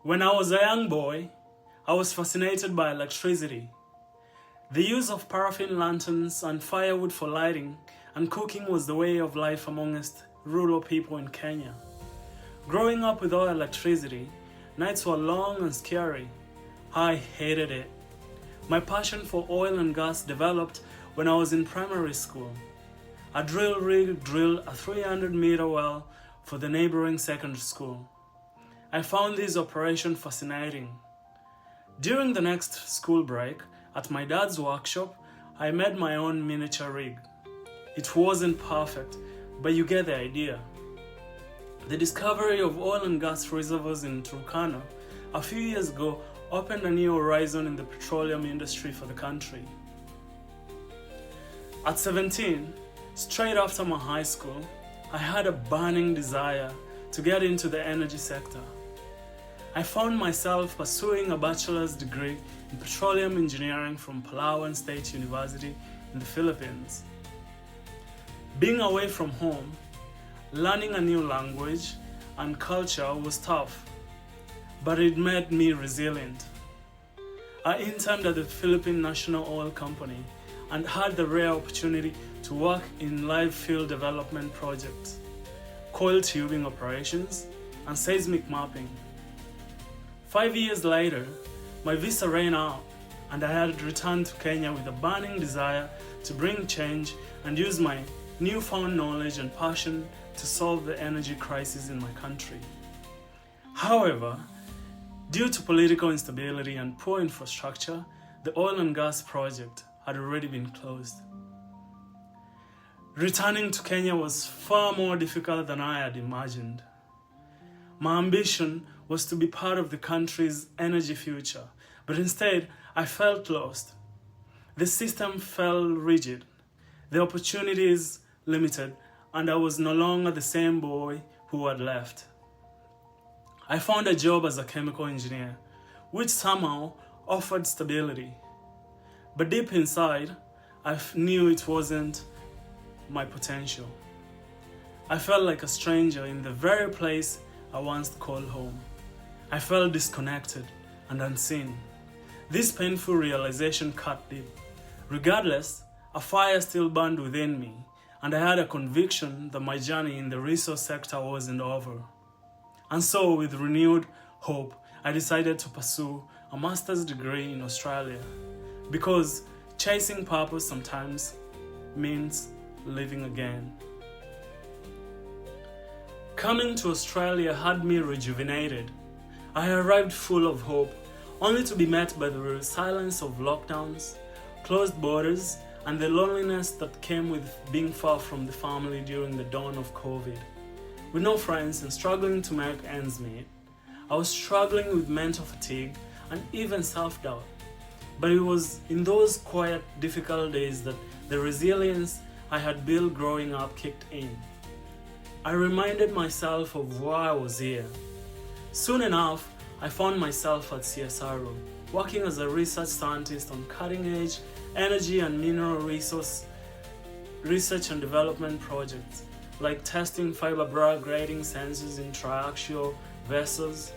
When I was a young boy, I was fascinated by electricity. The use of paraffin lanterns and firewood for lighting and cooking was the way of life amongst rural people in Kenya. Growing up without electricity, nights were long and scary. I hated it. My passion for oil and gas developed when I was in primary school. A drill rig drilled a 300-meter well for the neighboring secondary school. I found this operation fascinating. During the next school break, at my dad's workshop, I made my own miniature rig. It wasn't perfect, but you get the idea. The discovery of oil and gas reservoirs in Turkana a few years ago opened a new horizon in the petroleum industry for the country. At 17, straight after my high school, I had a burning desire to get into the energy sector. I found myself pursuing a bachelor's degree in petroleum engineering from Palawan State University in the Philippines. Being away from home, learning a new language and culture was tough, but it made me resilient. I interned at the Philippine National Oil Company and had the rare opportunity to work in live field development projects, coil tubing operations, and seismic mapping. 5 years later, my visa ran out and I had returned to Kenya with a burning desire to bring change and use my newfound knowledge and passion to solve the energy crisis in my country. However, due to political instability and poor infrastructure, the oil and gas project had already been closed. Returning to Kenya was far more difficult than I had imagined. My ambition was to be part of the country's energy future, but instead I felt lost. The system felt rigid, the opportunities limited, and I was no longer the same boy who had left. I found a job as a chemical engineer, which somehow offered stability. But deep inside, I knew it wasn't my potential. I felt like a stranger in the very place I once called home. I felt disconnected and unseen. This painful realization cut deep. Regardless, a fire still burned within me, and I had a conviction that my journey in the resource sector wasn't over. And so, with renewed hope, I decided to pursue a master's degree in Australia, because chasing purpose sometimes means living again. Coming to Australia had me rejuvenated. I arrived full of hope, only to be met by the silence of lockdowns, closed borders, and the loneliness that came with being far from the family during the dawn of COVID. With no friends and struggling to make ends meet, I was struggling with mental fatigue and even self-doubt. But it was in those quiet, difficult days that the resilience I had built growing up kicked in. I reminded myself of why I was here. Soon enough, I found myself at CSIRO, working as a research scientist on cutting-edge energy and mineral resource research and development projects, like testing fiber bra grading sensors in triaxial vessels,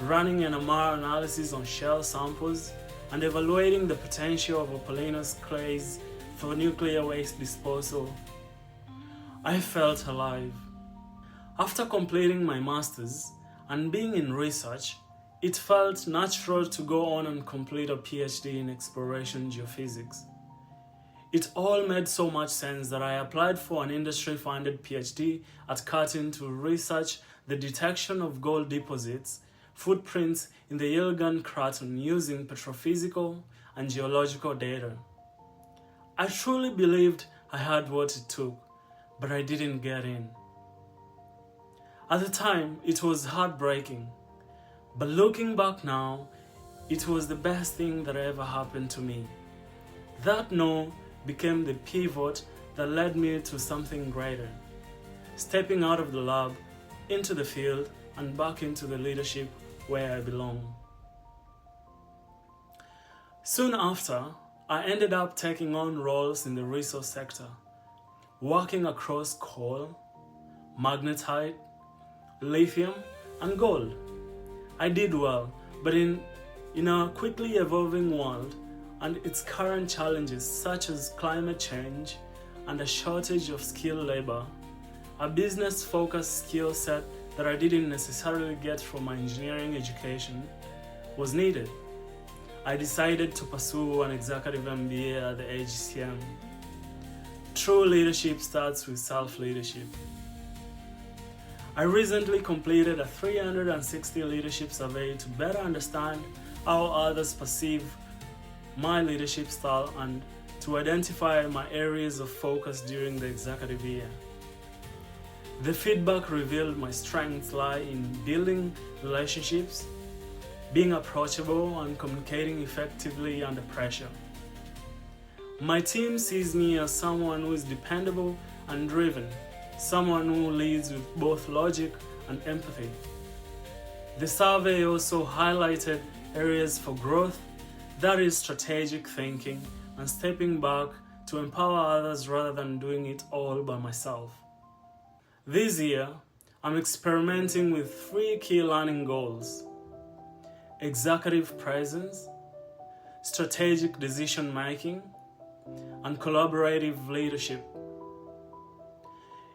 running NMR analysis on shell samples, and evaluating the potential of apollinaceous clays for nuclear waste disposal. I felt alive. After completing my master's and being in research, it felt natural to go on and complete a PhD in exploration geophysics. It all made so much sense that I applied for an industry-funded PhD at Curtin to research the detection of gold deposits, footprints in the Yilgarn Craton using petrophysical and geological data. I truly believed I had what it took, but I didn't get in. At the time, it was heartbreaking, but looking back now, it was the best thing that ever happened to me. That no became the pivot that led me to something greater, stepping out of the lab, into the field, and back into the leadership where I belong. Soon after, I ended up taking on roles in the resource sector, working across coal, magnetite, lithium, and gold. I did well, but in a quickly evolving world and its current challenges such as climate change and a shortage of skilled labor, a business-focused skill set that I didn't necessarily get from my engineering education was needed. I decided to pursue an executive MBA at the AGSM. True leadership starts with self-leadership. I recently completed a 360 leadership survey to better understand how others perceive my leadership style and to identify my areas of focus during the executive year. The feedback revealed my strengths lie in building relationships, being approachable, and communicating effectively under pressure. My team sees me as someone who is dependable and driven, someone who leads with both logic and empathy. The survey also highlighted areas for growth, that is strategic thinking and stepping back to empower others rather than doing it all by myself. This year, I'm experimenting with 3 key learning goals: executive presence, strategic decision making, and collaborative leadership.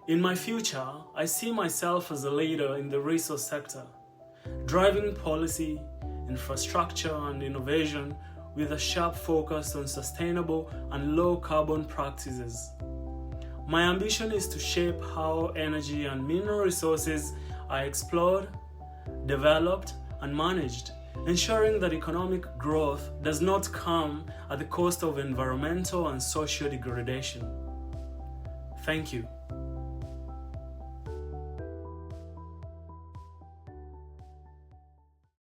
In my future, I see myself as a leader in the resource sector, driving policy, infrastructure, and innovation with a sharp focus on sustainable and low-carbon practices. My ambition is to shape how energy and mineral resources are explored, developed, and managed, ensuring that economic growth does not come at the cost of environmental and social degradation. Thank you.